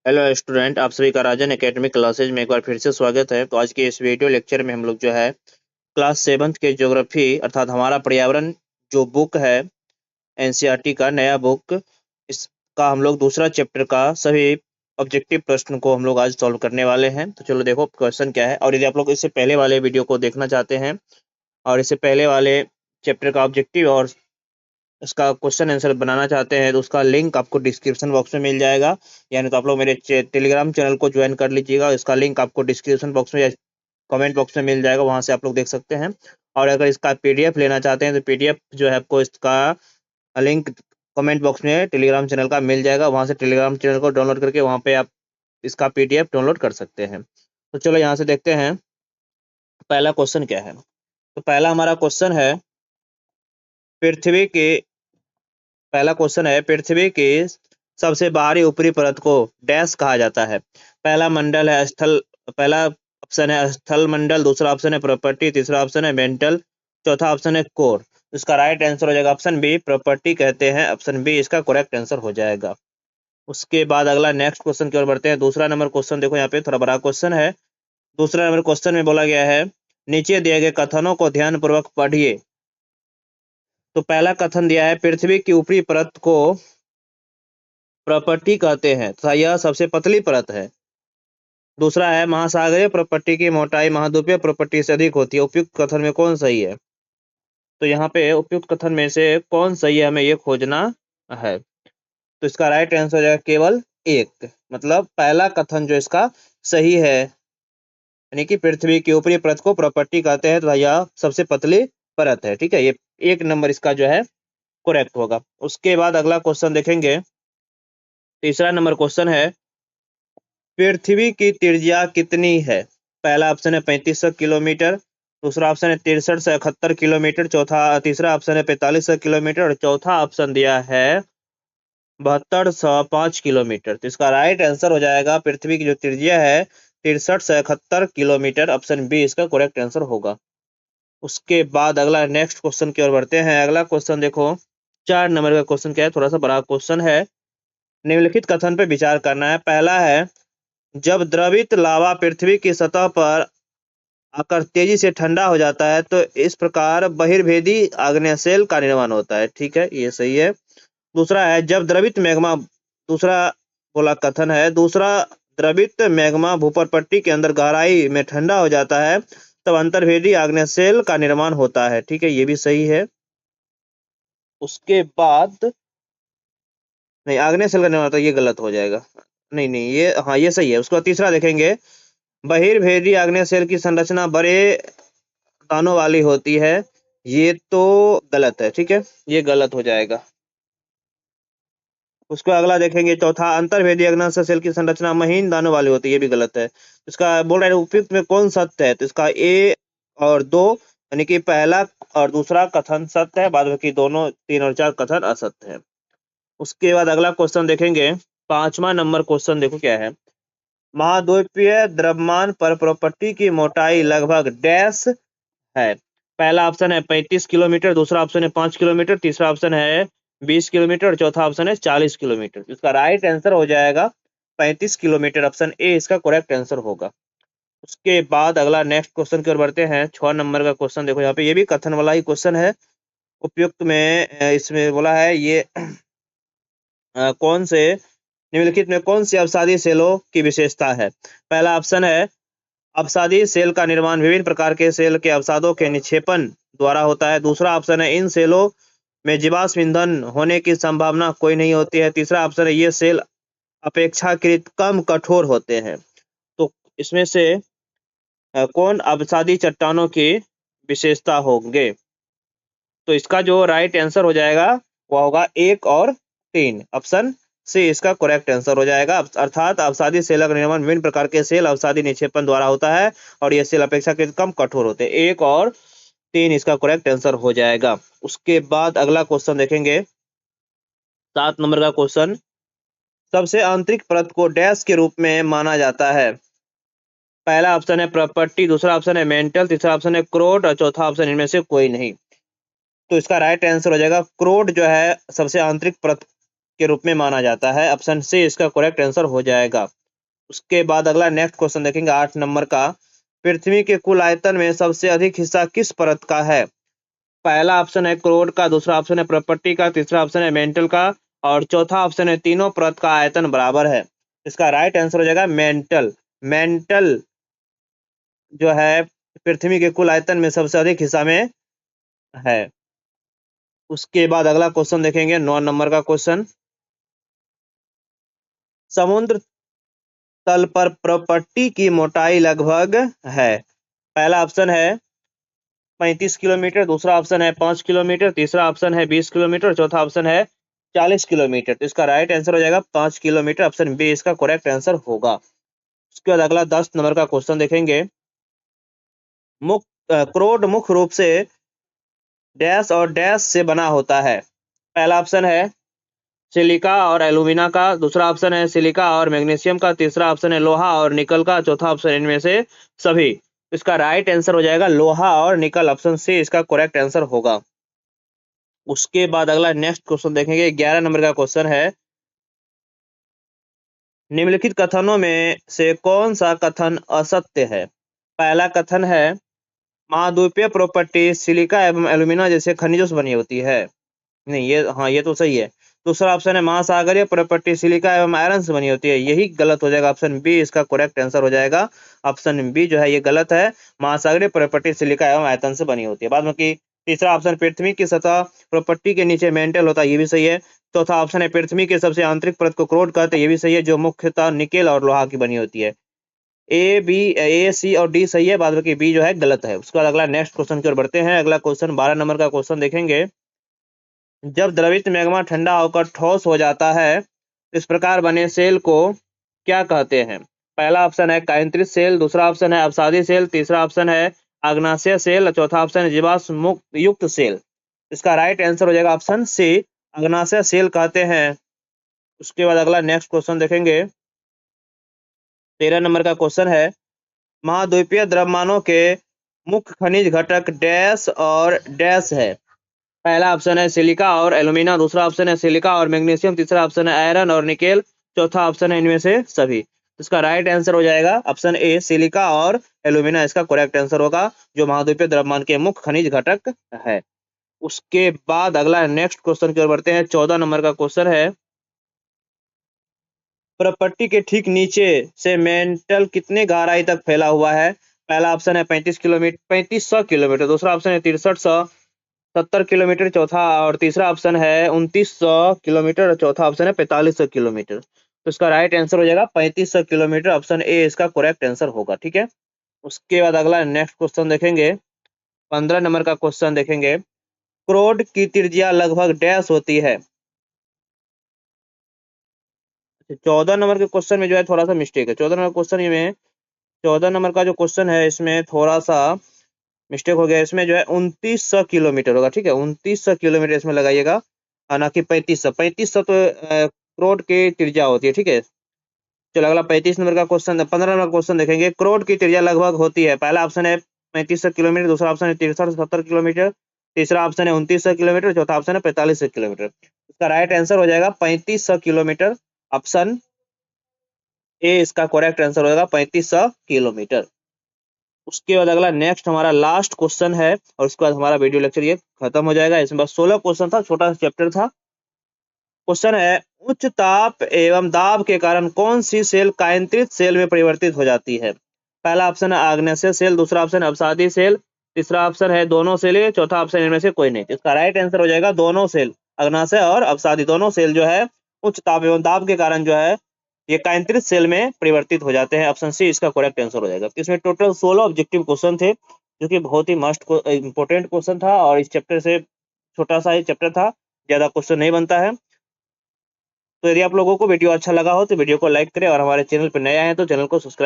Hello student, आप सभी का राजन एकेडमिक क्लासेज में एक बार फिर से स्वागत है। तो आज के इस वीडियो लेक्चर में हम लोग जो है क्लास 7th के ज्योग्राफी अर्थात हमारा पर्यावरण जो बुक है एनसीईआरटी का नया बुक, इसका हम लोग दूसरा चैप्टर का सभी ऑब्जेक्टिव प्रश्न को हम लोग आज सॉल्व करने वाले हैं। तो चलो देखो क्वेश्चन क्या है। और यदि आप लोग इससे पहले वाले वीडियो को देखना चाहते हैं और इससे पहले वाले चैप्टर का ऑब्जेक्टिव और उसका क्वेश्चन आंसर बनाना चाहते हैं तो उसका लिंक आपको डिस्क्रिप्शन बॉक्स में मिल जाएगा। यानी तो आप लोग मेरे टेलीग्राम चैनल को ज्वाइन कर लीजिएगा। इसका लिंक आपको डिस्क्रिप्शन बॉक्स में या कमेंट बॉक्स में मिल जाएगा, वहां से आप लोग देख सकते हैं। और अगर इसका पीडीएफ लेना चाहते हैं तो पीडीएफ जो है आपको इसका लिंक कमेंट बॉक्स में टेलीग्राम चैनल का मिल जाएगा, वहां से टेलीग्राम चैनल को डाउनलोड करके वहां पे आप इसका पीडीएफ डाउनलोड कर सकते हैं। तो चलो यहाँ से देखते हैं पहला क्वेश्चन क्या है। तो पहला हमारा क्वेश्चन है पृथ्वी के पहला क्वेश्चन है पृथ्वी की सबसे बाहरी ऊपरी परत को डैश कहा जाता है। पहला मंडल है स्थल, पहला ऑप्शन है स्थल मंडल, दूसरा ऑप्शन है प्रॉपर्टी, तीसरा ऑप्शन है मेंटल, चौथा ऑप्शन है कोर। इसका राइट आंसर हो जाएगा ऑप्शन बी, प्रॉपर्टी कहते हैं। ऑप्शन बी इसका करेक्ट आंसर हो जाएगा। उसके बाद अगला नेक्स्ट क्वेश्चन की ओर बढ़ते हैं। दूसरा नंबर क्वेश्चन देखो, यहाँ पे थोड़ा बड़ा क्वेश्चन है। दूसरा नंबर क्वेश्चन में बोला गया है नीचे दिए गए कथनों को ध्यानपूर्वक पढ़िए। तो पहला कथन दिया है पृथ्वी की ऊपरी परत को प्रॉपर्टी कहते हैं तथा यह सबसे पतली परत है। दूसरा है महासागरीय प्रॉपर्टी की मोटाई महाद्वीपीय प्रॉपर्टी से अधिक होती है। उपयुक्त कथन में कौन सही है? तो यहाँ पे उपयुक्त कथन में से कौन सही है हमें ये खोजना है। तो इसका राइट आंसर हो जाएगा केवल एक, मतलब पहला कथन जो इसका सही है, यानी कि पृथ्वी की ऊपरी परत को प्रॉपर्टी कहते हैं तथा यह सबसे पतली परत है। ठीक है, ये एक नंबर इसका जो है करेक्ट होगा। उसके बाद अगला क्वेश्चन देखेंगे। तीसरा नंबर क्वेश्चन है पृथ्वी की त्रिज्या कितनी है? पहला ऑप्शन है 3500 किलोमीटर, दूसरा ऑप्शन है 63 से 71 किलोमीटर, तीसरा ऑप्शन है 4500 किलोमीटर और चौथा ऑप्शन दिया है 7205 किलोमीटर। तो इसका राइट आंसर हो जाएगा पृथ्वी की जो त्रिज्या है 63 से 71 किलोमीटर। ऑप्शन बी इसका करेक्ट आंसर होगा। उसके बाद अगला नेक्स्ट क्वेश्चन की ओर बढ़ते हैं। अगला क्वेश्चन देखो, 4 नंबर का क्वेश्चन क्या है, थोड़ा सा बड़ा क्वेश्चन है। निम्नलिखित कथन पर विचार करना है। पहला है जब द्रवित लावा पृथ्वी की सतह पर आकर तेजी से ठंडा हो जाता है तो इस प्रकार बहिर्भेदी आग्नेयशैल का निर्माण होता है। ठीक है, ये सही है। दूसरा है जब द्रवित मैग्मा, दूसरा बोला कथन है, दूसरा द्रवित मैग्मा भूपरपट्टी के अंदर गहराई में ठंडा हो जाता है तब अंतर्भेदी आग्नेयशैल का निर्माण होता है। ठीक है, ये भी सही है। उसके बाद नहीं, आग्नेयशैल का निर्माण होता है, ये गलत हो जाएगा। नहीं नहीं, ये हाँ ये सही है। उसके बाद तीसरा देखेंगे, बहिर्भेदी आग्नेयशैल की संरचना बड़े दानों वाली होती है, ये तो गलत है। ठीक है, ये गलत हो जाएगा। उसको अगला देखेंगे, चौथा अंतर्भेदी आग्नेयशैल की संरचना महीन दानों वाली होती है, ये भी गलत है। इसका बोल रहे हैं उपयुक्त में कौन सत्य है, तो इसका ए और दो, यानी कि पहला और दूसरा कथन सत्य है, बाद बाकी दोनों 3 और 4 कथन असत्य है। उसके बाद अगला क्वेश्चन देखेंगे। 5वां नंबर क्वेश्चन देखो क्या है। महाद्वीपीय द्रव्यमान पर प्रॉपर्टी की मोटाई लगभग डैश है। पहला ऑप्शन है 35 किलोमीटर, दूसरा ऑप्शन है 5 किलोमीटर, तीसरा ऑप्शन है 20 किलोमीटर और चौथा ऑप्शन है 40 किलोमीटर। इसका राइट आंसर हो जाएगा 35 किलोमीटर। ऑप्शन ए इसका करेक्ट आंसर होगा। उसके बाद अगला नेक्स्ट क्वेश्चन की ओर बढ़ते हैं। 6 नंबर का क्वेश्चन देखो, यहाँ पे ये भी कथन वाला ही क्वेश्चन है। उपयुक्त में इसमें बोला है ये कौन से निम्नलिखित में कौन सी अवसादी सेलों की विशेषता है? पहला ऑप्शन है अवसादी सेल का निर्माण विभिन्न प्रकार के सेल के अवसादों के निक्षेपण द्वारा होता है। दूसरा ऑप्शन है इन सेलों में जीवाश्म ईंधन होने की संभावना कोई नहीं होती है। तीसरा ऑप्शन है ये सेल अपेक्षाकृत कम कठोर होते हैं। तो इसमें से कौन अवसादी चट्टानों की विशेषता होंगे? तो इसका जो राइट आंसर हो जाएगा वह होगा 1 और 3। ऑप्शन सी इसका करेक्ट आंसर हो जाएगा। अर्थात अवसादी सेल का निर्माण विभिन्न प्रकार के सेल अवसादी निक्षेपण द्वारा होता है और ये सेल अपेक्षाकृत कम कठोर होते हैं। 1 और 3 इसका करेक्ट आंसर हो जाएगा। उसके बाद अगला क्वेश्चन देखेंगे। 7 नंबर का क्वेश्चन, सबसे आंतरिक परत को डैश के रूप में माना जाता है? पहला ऑप्शन है प्रॉपर्टी, दूसरा ऑप्शन है मेंटल, तीसरा ऑप्शन है क्रोड और चौथा ऑप्शन इनमें से कोई नहीं। तो इसका राइट आंसर हो जाएगा क्रोड जो है सबसे आंतरिक परत के रूप में माना जाता है। ऑप्शन सी इसका करेक्ट आंसर हो जाएगा। उसके बाद अगला नेक्स्ट क्वेश्चन देखेंगे 8 नंबर का। पृथ्वी के कुल आयतन में सबसे अधिक हिस्सा किस परत का है? पहला ऑप्शन है करोड़ का, दूसरा ऑप्शन है प्रॉपर्टी का, तीसरा ऑप्शन है मेंटल का और चौथा ऑप्शन है तीनों परत का आयतन बराबर है। इसका राइट आंसर हो जाएगा मेंटल। मेंटल जो है पृथ्वी के कुल आयतन में सबसे अधिक हिस्सा में है। उसके बाद अगला क्वेश्चन देखेंगे 9 नंबर का क्वेश्चन। समुद्र तल पर प्रॉपर्टी की मोटाई लगभग है। पहला ऑप्शन है 35 किलोमीटर, दूसरा ऑप्शन है 5 किलोमीटर, तीसरा ऑप्शन है 20 किलोमीटर, चौथा ऑप्शन है 40 किलोमीटर। तो इसका राइट आंसर हो जाएगा 5 किलोमीटर। ऑप्शन बी इसका करेक्ट आंसर होगा। उसके बाद अगला 10 नंबर का क्वेश्चन देखेंगे। क्रोड मुख्य रूप से डैश और डैश से बना होता है। पहला ऑप्शन है सिलिका और एल्यूमिना का, दूसरा ऑप्शन है सिलिका और मैग्नीशियम का, तीसरा ऑप्शन है लोहा और निकल का, चौथा ऑप्शन इनमें से सभी। इसका राइट आंसर हो जाएगा लोहा और निकल। ऑप्शन सी इसका करेक्ट आंसर होगा। उसके बाद अगला नेक्स्ट क्वेश्चन देखेंगे 11 नंबर का क्वेश्चन है। निम्नलिखित कथनों में से कौन सा कथन असत्य है? पहला कथन है महाद्वीपीय प्रॉपर्टी सिलिका एवं एल्यूमिना जैसे खनिजों से बनी होती है। नहीं, ये तो सही है। दूसरा ऑप्शन है महासागरीय प्रॉपर्टी सिलिका एवं आयरन से बनी होती है। यही गलत हो जाएगा। ऑप्शन बी इसका करेक्ट आंसर हो जाएगा। ऑप्शन बी जो है ये गलत है। महासागरीय प्रॉपर्टी सिलिका एवं आयतन से बनी होती है। बाद में की तीसरा ऑप्शन पृथ्वी की सतह प्रॉपर्टी के नीचे मेंटल होता है, ये भी सही है। चौथा ऑप्शन है पृथ्वी के सबसे आंतरिक परत को क्रोड कहते हैं, ये भी सही है, जो मुख्यतः निकेल और लोहा की बनी होती है। ए, सी और डी सही है, बाद में बी जो है गलत है। उसके बाद अगला नेक्स्ट क्वेश्चन की ओर बढ़ते हैं। अगला क्वेश्चन 12 नंबर का क्वेश्चन देखेंगे। जब द्रवित मैग्मा ठंडा होकर ठोस हो जाता है, इस प्रकार बने सेल को क्या कहते हैं? पहला ऑप्शन है काइंत्रित सेल, दूसरा ऑप्शन है अवसादी सेल, तीसरा ऑप्शन है अग्नाशय सेल, चौथा ऑप्शन है जीवाश्म युक्त सेल। इसका राइट आंसर हो जाएगा ऑप्शन सी, अग्नाशय सेल कहते हैं। उसके बाद अगला नेक्स्ट क्वेश्चन देखेंगे। 13 नंबर का क्वेश्चन है महाद्वीपीय द्रव्यमानों के मुख्य खनिज घटक डैश और डैश है। पहला ऑप्शन है सिलिका और एल्यूमिना, दूसरा ऑप्शन है सिलिका और मैग्नीशियम, तीसरा ऑप्शन है आयरन और निकेल, चौथा ऑप्शन है इनमें से सभी। इसका राइट आंसर हो जाएगा ऑप्शन ए सिलिका और एल्यूमिना इसका करेक्ट आंसर होगा, जो महाद्वीपीय द्रव्यमान के मुख्य खनिज घटक है। उसके बाद अगला नेक्स्ट क्वेश्चन की ओर बढ़ते हैं। 14 नंबर का क्वेश्चन है प्रॉपर्टी के ठीक नीचे से मेंटल कितने गहराई तक फैला हुआ है? पहला ऑप्शन है 3500 किलोमीटर, दूसरा ऑप्शन है 6370 किलोमीटर, चौथा और तीसरा ऑप्शन है 2900 किलोमीटर और चौथा ऑप्शन है 4500 किलोमीटर। तो इसका राइट आंसर हो जाएगा 3500 किलोमीटर। ऑप्शन ए इसका करेक्ट आंसर होगा। ठीक है। उसके बाद अगला नेक्स्ट क्वेश्चन देखेंगे। 15 नंबर का क्वेश्चन देखेंगे। क्रोड की त्रिज्या लगभग डैश होती है। 14 नंबर के क्वेश्चन में जो है थोड़ा सा मिस्टेक है। 14 नंबर का जो क्वेश्चन है इसमें थोड़ा सा मिस्टेक हो गया। इसमें जो है 2900 किलोमीटर होगा। ठीक है, 2900 किलोमीटर इसमें लगाइएगा और ना कि 3500। 3500 तो करोड़ की त्रिज्या होती है। ठीक है, चलो अगला 35 नंबर का क्वेश्चन, 15 नंबर का क्वेश्चन देखेंगे। करोड़ की त्रिज्या लगभग होती है। पहला ऑप्शन है 3500 किलोमीटर, दूसरा ऑप्शन है 6370 किलोमीटर, तीसरा ऑप्शन है 2900 किलोमीटर, चौथा ऑप्शन है 4500 किलोमीटर। इसका राइट आंसर हो जाएगा 3500 किलोमीटर। ऑप्शन ए इसका करेक्ट आंसर होगा 3500 किलोमीटर। उसके बाद अगला नेक्स्ट हमारा लास्ट क्वेश्चन है और उसके बाद हमारा वीडियो लेक्चर ये खत्म हो जाएगा। इसमें बस 16 क्वेश्चन था, छोटा सा चैप्टर था। क्वेश्चन है उच्च ताप एवं दाब के कारण कौन सी सेल कायंत्रित सेल में परिवर्तित हो जाती है? पहला ऑप्शन है आग्नेय सेल, दूसरा ऑप्शन अवसादी सेल, तीसरा ऑप्शन है दोनों सेल, चौथा ऑप्शन इनमें से कोई नहीं। इसका राइट आंसर हो जाएगा दोनों सेल। अग्नाशय और अवसादी दोनों सेल जो है उच्च ताप एवं दाब के कारण जो है ये कायंत्रित सेल में परिवर्तित हो जाते हैं। ऑप्शन सी इसका करेक्ट आंसर हो जाएगा। इसमें टोटल 16 ऑब्जेक्टिव क्वेश्चन थे, जो कि बहुत ही मस्ट इंपोर्टेंट क्वेश्चन था और इस चैप्टर से छोटा सा ही चैप्टर था, ज्यादा क्वेश्चन नहीं बनता है। तो यदि आप लोगों को वीडियो अच्छा लगा हो तो वीडियो को लाइक करें और हमारे चैनल पर नए आए हैं तो चैनल को सब्सक्राइब